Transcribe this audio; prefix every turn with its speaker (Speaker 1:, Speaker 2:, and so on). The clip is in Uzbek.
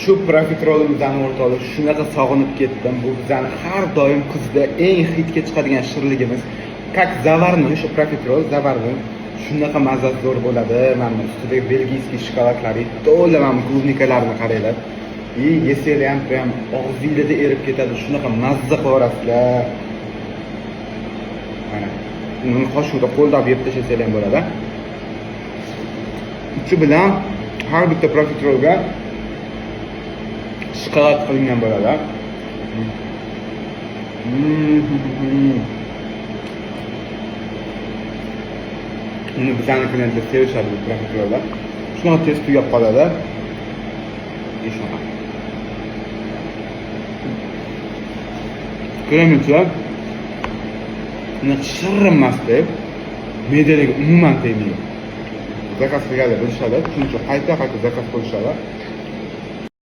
Speaker 1: Shu profiterolimizdan o'rtoqlar shunaqa sog'inib ketdim. Bu bizani har doim kuzda eng hitga chiqadigan shirligimiz. Как zavarni, shu profiterol zavarni shunaqa mazasi zo'r bo'ladi. Mana ustidagi belgiyskiy shokoladlari, to'la mana klubnikalarni qaranglar. Yesanglar ham prям og'zingizda erib ketadi. Shunaqa mazza qilarasizlar. Mana uni qoshiqda qo'lda yeb tashlasangiz ham bo'ladi. Uchi bilan har bitta profiterolga shokolad qilingan bo'ladi. Uni bizanikilar deb sevishadi bu profiterollar. Shunaqa tez tugab qoladi. Shunaqa. Kremcha uni shirinmasdi. Me'daga umuman tegmaydi. Zakaz qilganlar bilishadi, shuning uchun qayta zakaz qilishadi.